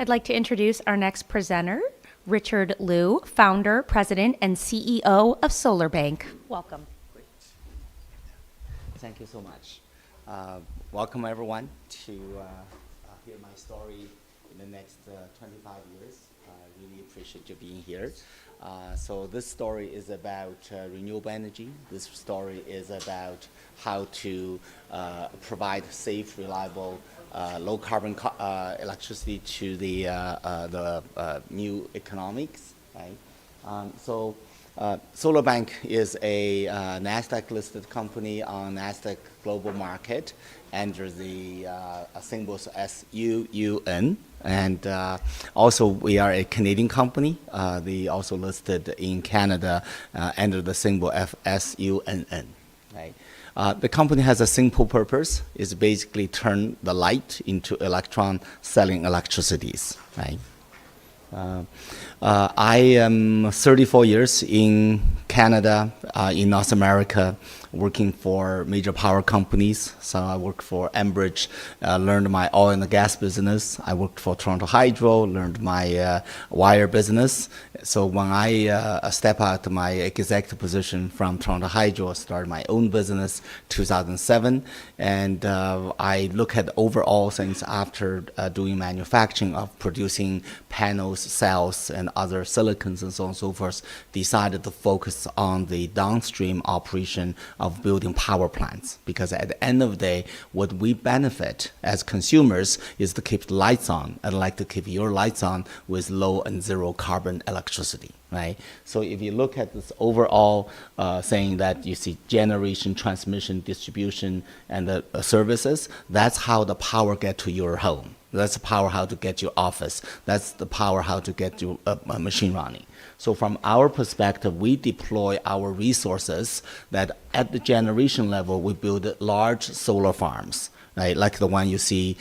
I'd like to introduce our next presenter, Richard Liu, founder, president, and CEO of SolarBank. Welcome. Great. Thank you so much. Welcome everyone to hear my story in the next 25 years. I really appreciate you being here. So this story is about renewable energy. This story is about how to provide safe, reliable, low carbon electricity to the new economics, right? SolarBank is a NASDAQ listed company on NASDAQ global market under the symbols SUUN. And also we are a Canadian company. They also listed in Canada under the symbol FSUNN, right? The company has a simple purpose. It's basically turn the light into electron selling electricities, right? I am 34 years in Canada, in North America, working for major power companies. So I worked for Enbridge, learned my oil and gas business. I worked for Toronto Hydro, learned my wire business. So when I step out my executive position from Toronto Hydro, I started my own business 2007. And I look at overall things after doing manufacturing of producing panels, cells, and other silicons and so on and so forth, decided to focus on the downstream operation of building power plants. Because at the end of the day, what we benefit as consumers is to keep the lights on. I'd like to keep your lights on with low and zero carbon electricity, right? So if you look at this overall thing that you see generation, transmission, distribution, and the services, that's how the power get to your home. That's the power how to get your office. That's the power how to get your machine running. So from our perspective, we deploy our resources that at the generation level, we build large solar farms, right? Like the one you see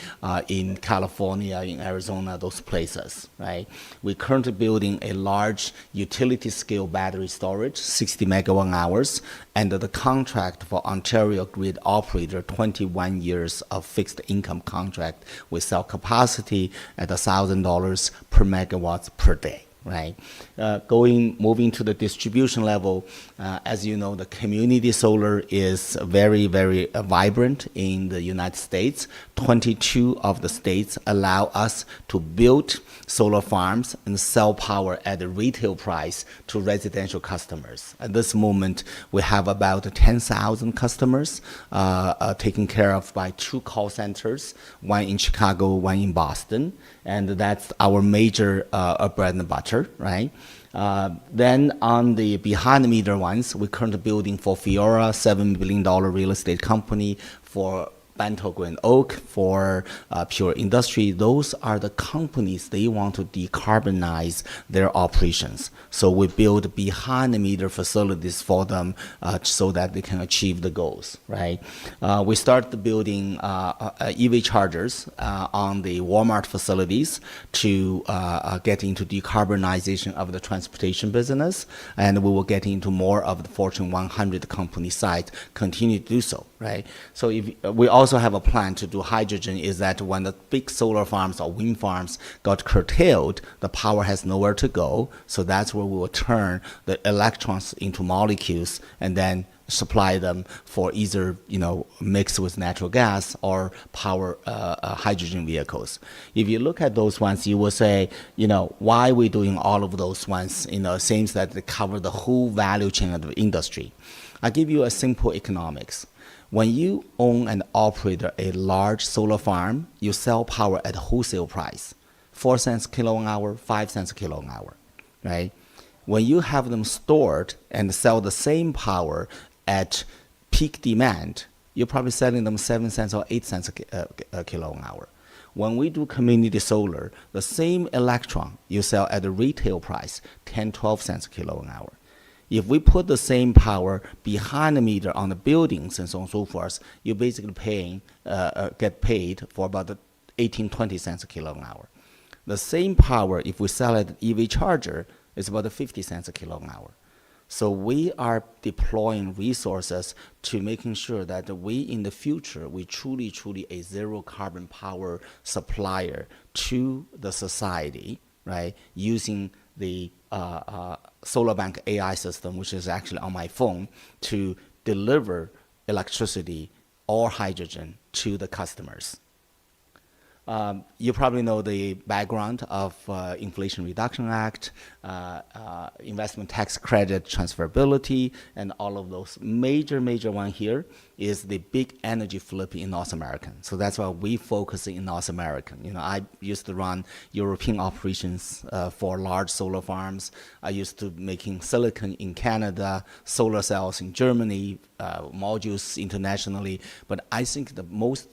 in California, in Arizona, those places, right? We're currently building a large utility scale battery storage, 60 megawatt hours, under the contract for Ontario grid operator, 21 years of fixed income contract with cell capacity at $1,000 per megawatt per day. Right, moving to the distribution level, as you know, the community solar is very, very vibrant in the United States. 22 of the states allow us to build solar farms and sell power at a retail price to residential customers. At this moment, we have about 10,000 customers taken care of by 2 call centers, one in Chicago, one in Boston, and that's our major bread and butter, right? Then on the behind the meter ones, we're currently building for Fiora, $7 billion real estate company, for Bento Green Oak, for Pure Industry. Those are the companies they want to decarbonize their operations. So we build behind the meter facilities for them so that they can achieve the goals, right? We started building EV chargers on the Walmart facilities to get into decarbonization of the transportation business, and we will get into more of the Fortune 100 company sites, continue to do so, right? So if we also have a plan to do hydrogen, is that when the big solar farms or wind farms got curtailed, the power has nowhere to go. So that's where we will turn the electrons into molecules and then supply them for either, mixed with natural gas or power hydrogen vehicles. If you look at those ones, you will say, why are we doing all of those ones? It seems that they cover the whole value chain of the industry. I'll give you a simple economics. When you own and operate a large solar farm, you sell power at wholesale price, 4 cents kilowatt hour, 5 cents a kilowatt hour, right? When you have them stored and sell the same power at peak demand, you're probably selling them 7 cents or 8 cents a kilowatt hour. When we do community solar, the same electron you sell at a retail price, 10, 12 cents a kilowatt hour. If we put the same power behind the meter on the buildings and so on and so forth, you're basically get paid for about 18, 20 cents a kilowatt hour. The same power, if we sell it at EV charger, is about 50 cents a kilowatt hour. So we are deploying resources to making sure that we, in the future, we truly a zero carbon power supplier to the society, right? Using the SolarBank AI system, which is actually on my phone, to deliver electricity or hydrogen to the customers. You probably know the background of Inflation Reduction Act, investment tax credit transferability, and all of those. Major one here is the big energy flip in North America. So that's why we focus in North America. I used to run European operations for large solar farms. I used to making silicon in Canada, solar cells in Germany, modules internationally. But I think the most,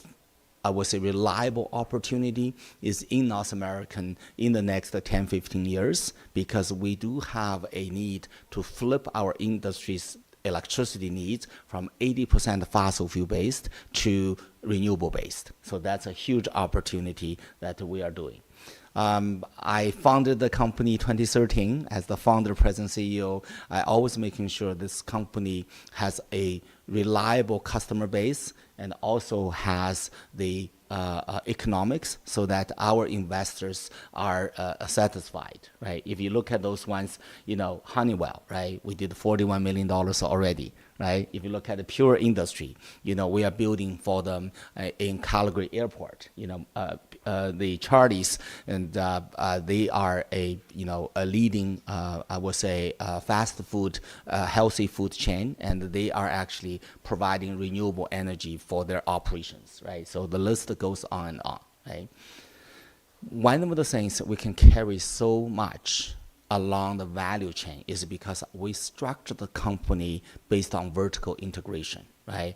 I would say, reliable opportunity is in North America in the next 10, 15 years, because we do have a need to flip our industry's electricity needs from 80% fossil fuel based to renewable based. So that's a huge opportunity that we are doing. I founded the company 2013 as the founder, president, CEO. I always making sure this company has a reliable customer base and also has the economics so that our investors are satisfied, right? If you look at those ones, Honeywell, right? We did $41 million already, right? If you look at the pure industry, we are building for them in Calgary Airport, the Charlies, and they are a leading, I would say, fast food, healthy food chain, and they are actually providing renewable energy for their operations, right? So the list goes on and on, right? One of the things we can carry so much along the value chain is because we structure the company based on vertical integration, right?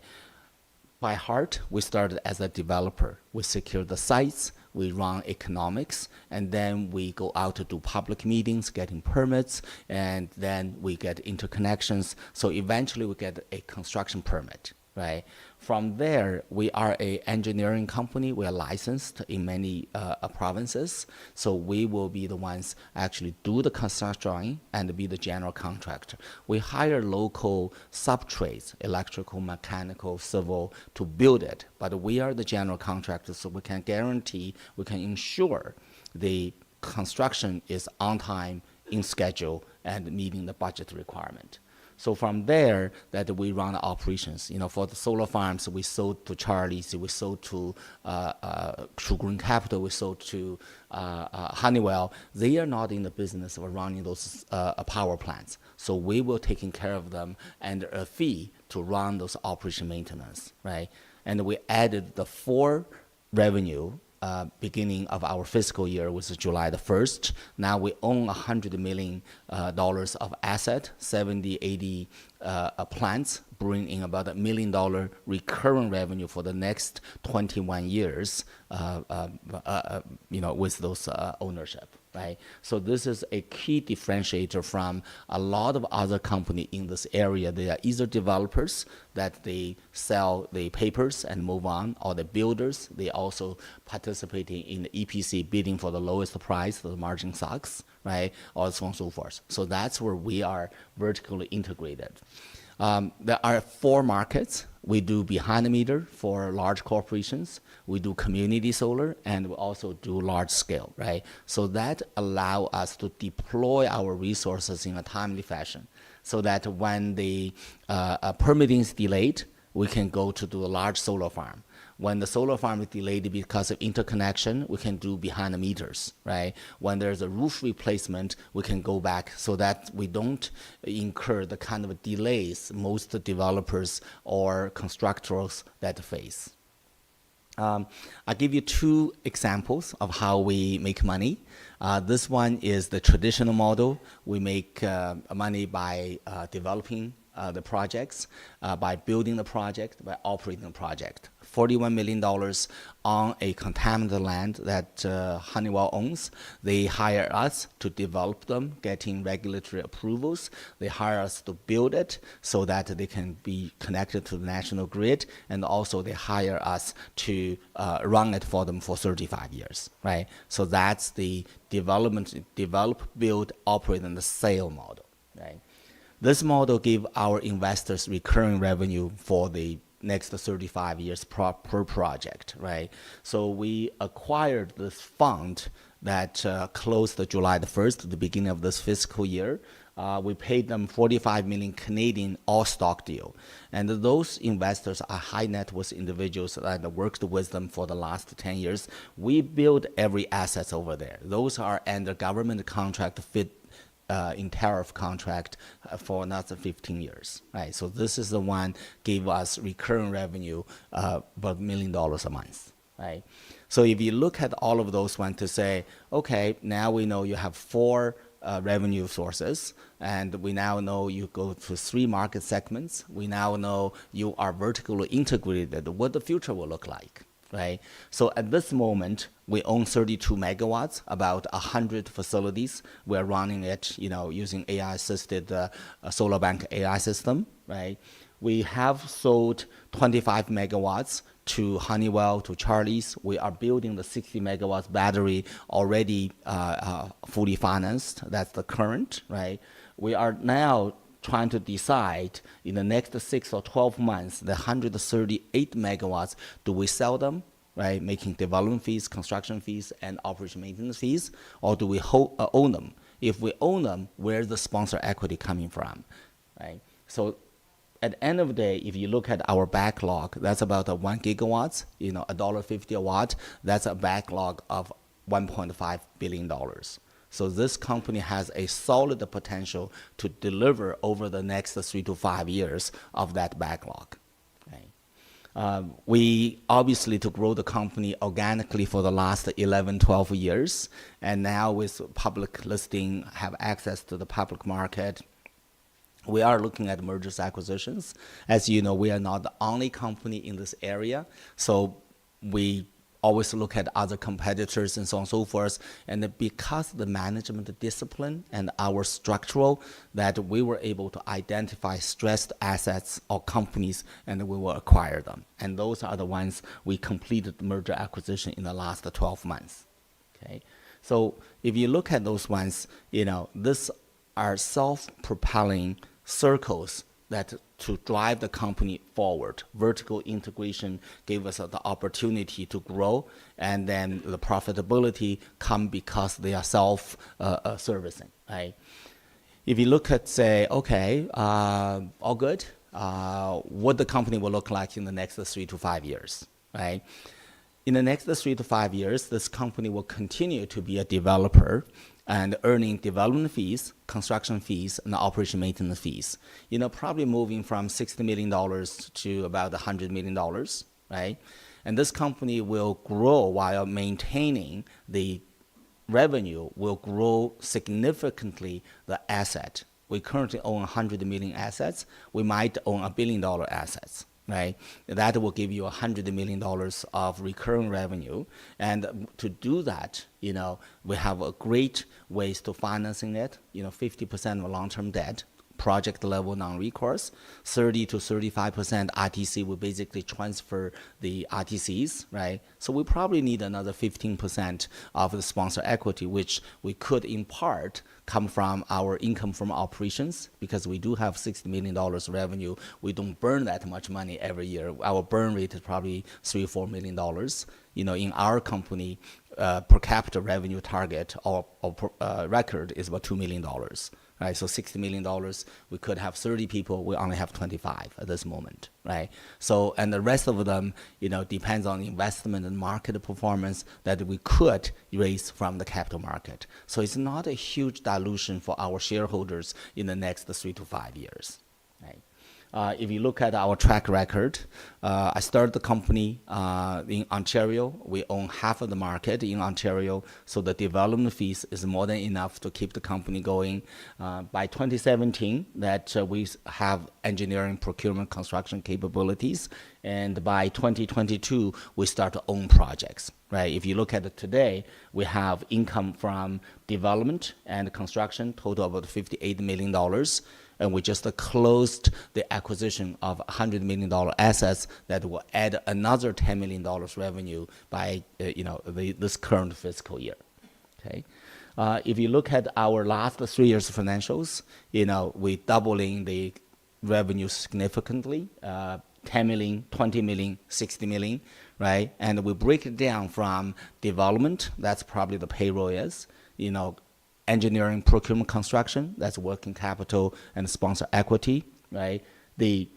By heart, we started as a developer. We secure the sites, we run economics, and then we go out to do public meetings, getting permits, and then we get interconnections. So eventually we get a construction permit, right? From there, we are an engineering company. We are licensed in many provinces. So we will be the ones actually do the construction drawing and be the general contractor. We hire local sub-trades, electrical, mechanical, civil, to build it. But we are the general contractor, so we can guarantee, we can ensure the construction is on time, in schedule, and meeting the budget requirement. So from there, that we run the operations. For the solar farms, we sold to Charlies, we sold to True Green Capital, we sold to Honeywell. They are not in the business of running those power plants. So we will taking care of them and a fee to run those operation maintenance, right? And we added the 4 revenue beginning of our fiscal year, which is July the 1st. Now we own $100 million of asset, 70, 80 plants, bring in about $1 million recurring revenue for the next 21 years, with those ownership, right? So this is a key differentiator from a lot of other companies in this area. They are either developers that they sell the papers and move on, or the builders. They also participating in the EPC bidding for the lowest price, the margin sucks, right? Or so on and so forth. So that's where we are vertically integrated. There are 4 markets. We do behind the meter for large corporations. We do community solar, and we also do large scale, right? So that allow us to deploy our resources in a timely fashion, so that when the permitting is delayed, we can go to do a large solar farm. When the solar farm is delayed because of interconnection, we can do behind the meters, right? When there's a roof replacement, we can go back so that we don't incur the kind of delays most developers or constructors that face. I'll give you 2 examples of how we make money. This one is the traditional model. We make money by developing the projects, by building the project, by operating the project. $41 million on a contaminated land that Honeywell owns. They hire us to develop them, getting regulatory approvals. They hire us to build it so that they can be connected to the national grid, and also they hire us to run it for them for 35 years, right? So that's the develop, build, operate, and the sale model, right? This model gives our investors recurring revenue for the next 35 years per project, right? So we acquired this fund that closed July the 1st, the beginning of this fiscal year. We paid them 45 million Canadian all-stock deal. And those investors are high net worth individuals that worked with them for the last 10 years. We build every asset over there. Those are under government contract fit in tariff contract for another 15 years, right? So this is the one gave us recurring revenue about $1 million a month, right? So if you look at all of those ones to say, okay, now we know you have 4 revenue sources, and we now know you go to 3 market segments. We now know you are vertically integrated, what the future will look like, right? So at this moment, we own 32 megawatts, about 100 facilities. We're running it, using AI-assisted SolarBank AI system, right? We have sold 25 megawatts to Honeywell, to Charlie's. We are building the 60 megawatts battery already fully financed. That's the current, right? We are now trying to decide in the next 6 or 12 months, the 138 megawatts, do we sell them, right? Making development fees, construction fees, and operation maintenance fees, or do we own them? If we own them, where's the sponsor equity coming from, right? So at the end of the day, if you look at our backlog, that's about 1 gigawatts, $1.50 a watt. That's a backlog of $1.5 billion. So this company has a solid potential to deliver over the next 3 to 5 years of that backlog. Okay. We obviously to grow the company organically for the last 11, 12 years, and now with public listing, have access to the public market. We are looking at mergers, acquisitions. As you know, we are not the only company in this area, so we always look at other competitors and so on and so forth. And because of the management discipline and our structural, that we were able to identify stressed assets or companies, and we will acquire them. And those are the ones we completed merger acquisition in the last 12 months. Okay, so if you look at those ones, this are self-propelling circles that to drive the company forward. Vertical integration gave us the opportunity to grow, and then the profitability come because they are self-servicing, right? If you look at, say, okay, all good, what the company will look like in the next 3 to 5 years, right? In the next 3 to 5 years, this company will continue to be a developer and earning development fees, construction fees, and operation maintenance fees. Probably moving from $60 million to about $100 million, right? And this company will grow while maintaining the revenue, will grow significantly the asset. We currently own 100 million assets. We might own $1 billion assets, right? That will give you $100 million of recurring revenue. And to do that, we have a great ways to financing it, 50% of long-term debt, project level non-recourse, 30 to 35% RTC will basically transfer the RTCs, right? So we probably need another 15% of the sponsor equity, which we could in part come from our income from operations, because we do have $60 million revenue. We don't burn that much money every year. Our burn rate is probably $3 or $4 million. In our company, per capita revenue target or record is about $2 million. Right, so $60 million, we could have 30 people, we only have 25 at this moment, right? So, and the rest of them, depends on investment and market performance that we could raise from the capital market. So it's not a huge dilution for our shareholders in the next 3 to 5 years, right? If you look at our track record, I started the company in Ontario. We own half of the market in Ontario, so the development fees is more than enough to keep the company going. By 2017, that we have engineering, procurement, construction capabilities, and by 2022, we start to own projects. Right? If you look at it today, we have income from development and construction, total about $58 million. And we just closed the acquisition of $100 million assets that will add another $10 million revenue by this current fiscal year. Okay, If you look at our last 3 years financials, we doubling the revenue significantly, 10 million, 20 million, 60 million, right? And we break it down from development, that's probably the payroll is, engineering, procurement, construction, that's working capital and sponsor equity, right? The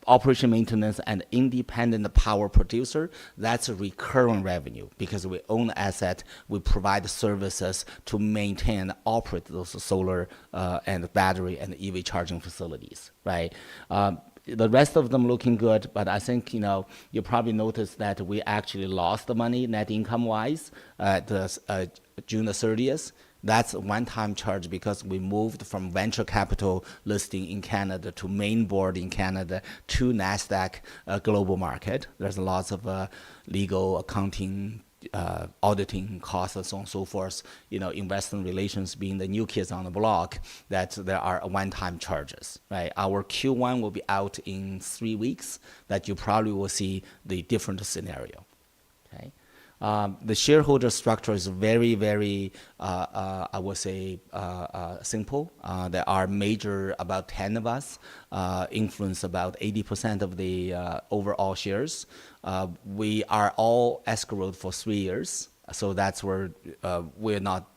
operation maintenance and independent power producer, that's a recurring revenue because we own the asset, we provide services to maintain and operate those solar and battery and EV charging facilities, right? The rest of them looking good, but I think, you probably noticed that we actually lost the money net income wise at June the 30th. That's a one-time charge because we moved from venture capital listing in Canada to main board in Canada to NASDAQ global market. There's lots of legal, accounting, auditing costs and so on and so forth, investor relations being the new kids on the block, that there are one-time charges, right? Our Q1 will be out in 3 weeks, that you probably will see the different scenario, okay? The shareholder structure is very, very, I would say, simple. There are major, about 10 of us, influence about 80% of the overall shares. We are all escrowed for 3 years, so that's where we're not,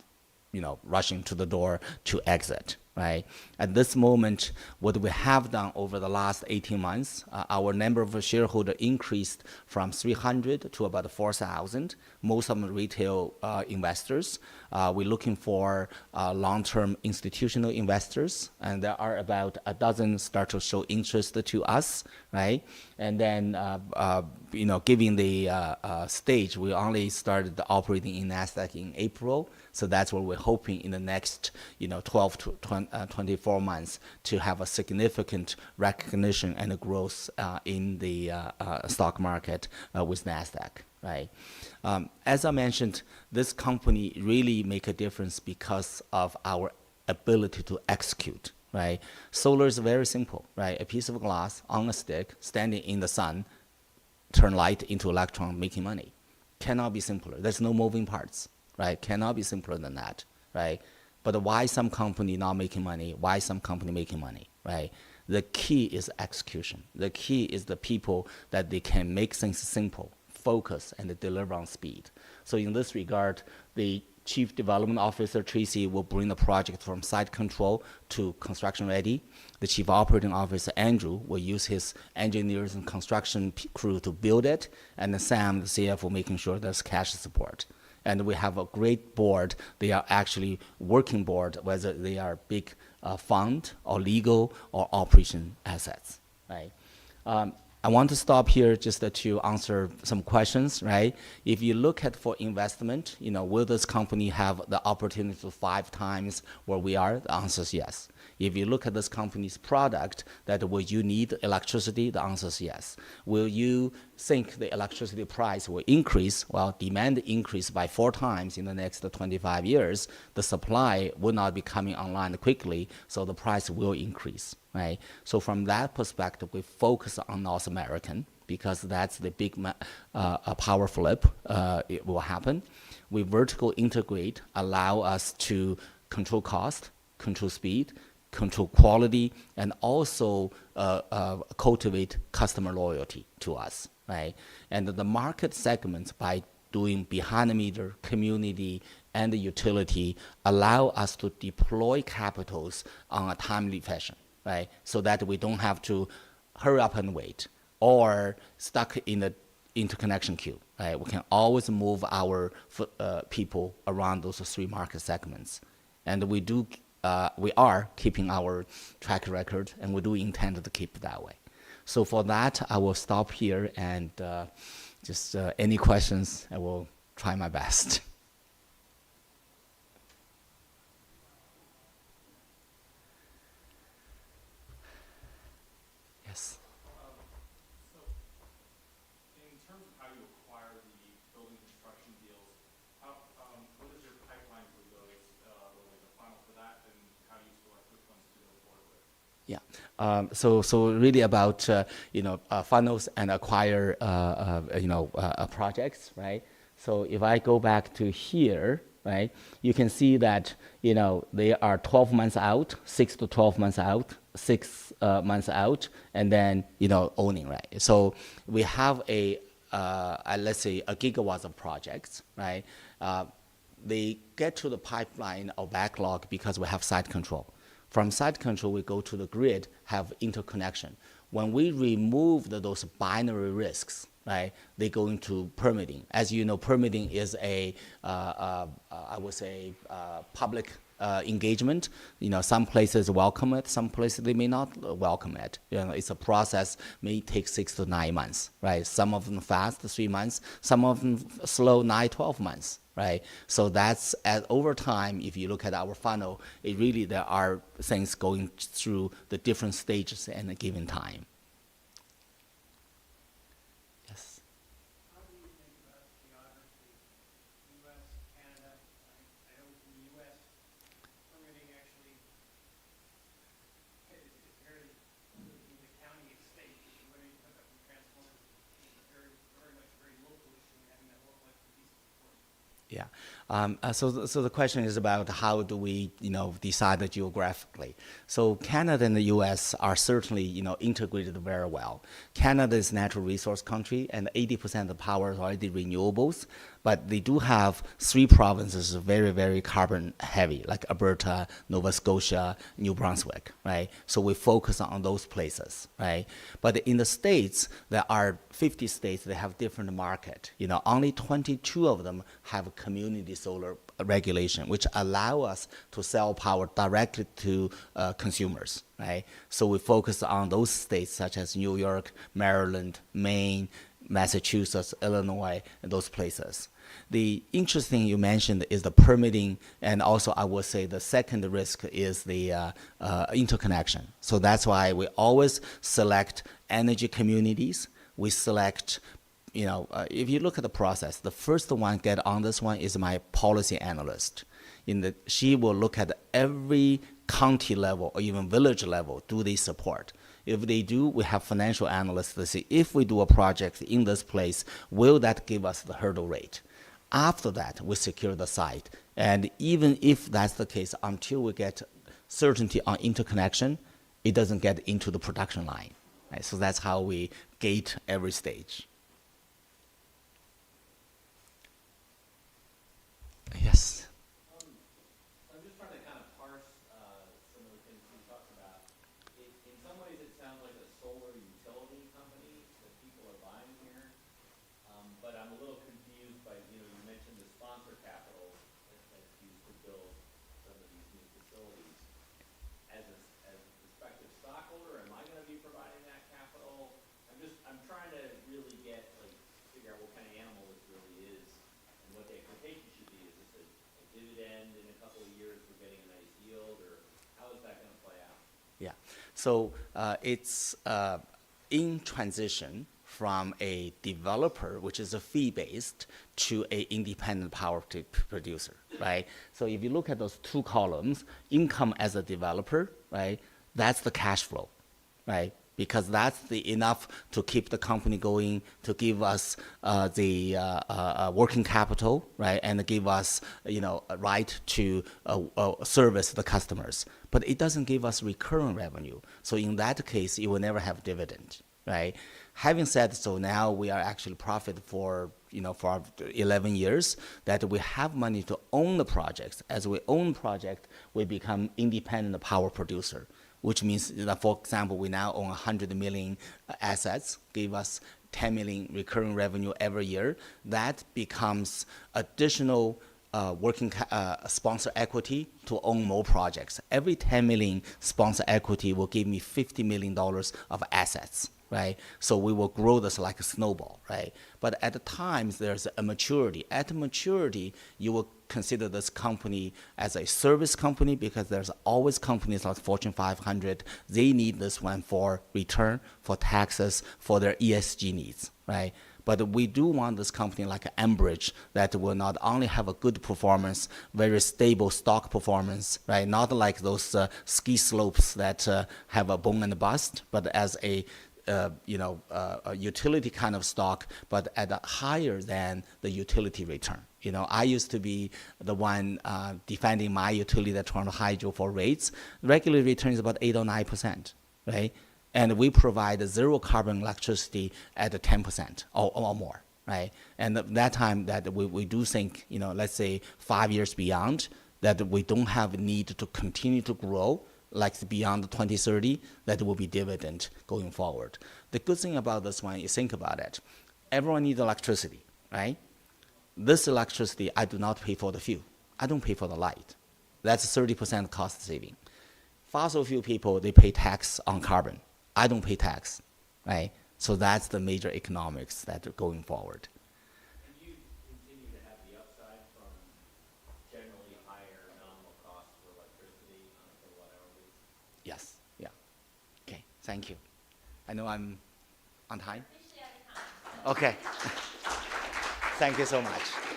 rushing to the door to exit. Right? At this moment, what we have done over the last 18 months, our number of shareholders increased from 300 to about 4,000. Most of them retail investors. We're looking for long-term institutional investors, and there are about a dozen start to show interest to us, right? And then, given the stage, we only started operating in NASDAQ in April, so that's what we're hoping in the next, 12 to 24 months to have a significant recognition and a growth in the stock market with NASDAQ, right? As I mentioned, this company really make a difference because of our ability to execute, right? Solar is very simple, right? A piece of glass on a stick, standing in the sun, turn light into electron, making money. Cannot be simpler. There's no moving parts, right? Cannot be simpler than that, right? But why some company not making money? Why some company making money, right? The key is execution. The key is the people that they can make things simple, focus, and deliver on speed. So in this regard, the Chief Development Officer, Tracy, will bring the project from site control to construction ready. The Chief Operating Officer, Andrew, will use his engineers and construction crew to build it, and Sam, the CFO, making sure there's cash support. And we have a great board. They are actually working board, whether they are big fund or legal or operation assets, right? I want to stop here just to answer some questions, right? If you look at for investment, will this company have the opportunity to 5 times where we are? The answer is yes. If you look at this company's product, that will you need electricity? The answer is yes. Will you think the electricity price will increase? Well, demand increase by 4 times in the next 25 years. The supply will not be coming online quickly, so the price will increase, right? So from that perspective, we focus on North American because that's the big power flip. It will happen. We vertical integrate, allow us to control cost, control speed, control quality, and also cultivate customer loyalty to us, right? And the market segments, by doing behind the meter, community, and the utility, allow us to deploy capitals on a timely fashion, right? So that we don't have to hurry up and wait or stuck in the interconnection queue, right? We can always move our people around those 3 market segments. And we are keeping our track record, and we do intend to keep it that way. So for that, I will stop here, and just any questions, I will try my best. Yes. So, in terms of how you acquire the building construction deals, what is your pipeline for those, or like the funnel for that, and how do you select which ones to go forward with? Yeah. So really about funnels and acquire projects, right? So if I go back to here, right? You can see that, they are 12 months out, 6 to 12 months out, 6 months out, and then, owning, right? So we have let's say a gigawatt of projects, right? They get to the pipeline or backlog because we have site control. From site control, we go to the grid, have interconnection. When we remove those binary risks, right, they go into permitting. As you know, permitting is I would say, public engagement. Some places welcome it, some places they may not welcome it. It's a process, may take 6 to 9 months, right? Some of them fast, 3 months, some of them slow, 9, 12 months. Right, so that's over time. If you look at our funnel, there are things going through the different stages at a given time. Yes. How do you think about geography? U.S., Canada, I know in the U.S., permitting actually is very, in the county and state, when you hook up the transformers, it's very, very much very local issue, having that local expertise support. Yeah. So the question is about how do we, decide geographically. So Canada and the U.S. are certainly, integrated very well. Canada is a natural resource country, and 80% of the power is already renewables. But they do have 3 provinces very, very carbon heavy, like Alberta, Nova Scotia, New Brunswick, right? So we focus on those places, right? But in the states, there are 50 states that have different market. Only 22 of them have community solar regulation, which allow us to sell power directly to consumers, right? So we focus on those states such as New York, Maryland, Maine, Massachusetts, Illinois, and those places. The interesting you mentioned is the permitting, and also I would say the second risk is the interconnection. So that's why we always select energy communities. We select, if you look at the process, the first one get on this one is my policy analyst. She will look at every county level or even village level, do they support? If they do, we have financial analysts to see if we do a project in this place, will that give us the hurdle rate? After that, we secure the site. And even if that's the case, until we get certainty on interconnection, it doesn't get into the production line. Right? So that's how we gate every stage. Yes. I'm just trying to kind of parse some of the things you talked about. In some ways, it sounds like a solar utility company that people are buying here. But I'm a little confused by, you mentioned the sponsor capital that's used to build some of these new facilities. As a prospective stockholder, am I going to be providing that capital? I'm trying to really figure out what kind of animal this really is and what the expectation should be. Is this a dividend in a couple of years we're getting a nice yield, or how is that going to play out? Yeah. So it's in transition from a developer, which is a fee-based, to a independent power producer, right? So if you look at those 2 columns, income as a developer, right, that's the cash flow, right? Because that's enough to keep the company going, to give us the working capital, right, and give us, a right to service the customers. But it doesn't give us recurring revenue. So in that case, it will never have dividend, right? Having said so, now we are actually profit for 11 years that we have money to own the projects. As we own project, we become independent power producer, which means that, for example, we now own 100 million assets, give us 10 million recurring revenue every year. That becomes additional sponsor equity to own more projects. Every 10 million sponsor equity will give me $50 million of assets, right? So we will grow this like a snowball, right? But at the times, there's a maturity. At maturity, you will consider this company as a service company, because there's always companies like Fortune 500. They need this one for return, for taxes, for their ESG needs, right? But we do want this company like Enbridge that will not only have a good performance, very stable stock performance, right? Not like those ski slopes that have a boom and bust, but as a a utility kind of stock, but at a higher than the utility return. I used to be the one defending my utility at Toronto Hydro for rates. Regular return is about 8 or 9%, right? And we provide zero carbon electricity at 10% or more, right? And that time that we do think, let's say 5 years beyond, that we don't have a need to continue to grow, like beyond 2030, that will be dividend going forward. The good thing about this one, you think about it, everyone needs electricity, right? This electricity, I do not pay for the fuel. I don't pay for the light. That's 30% cost saving. Fossil fuel people, they pay tax on carbon. I don't pay tax, right? So that's the major economics that are going forward. And you continue to have the upside from generally higher nominal costs for electricity on a kilowatt hour basis? Yes, yeah. Okay, thank you. I know I'm on time. Okay. Thank you so much.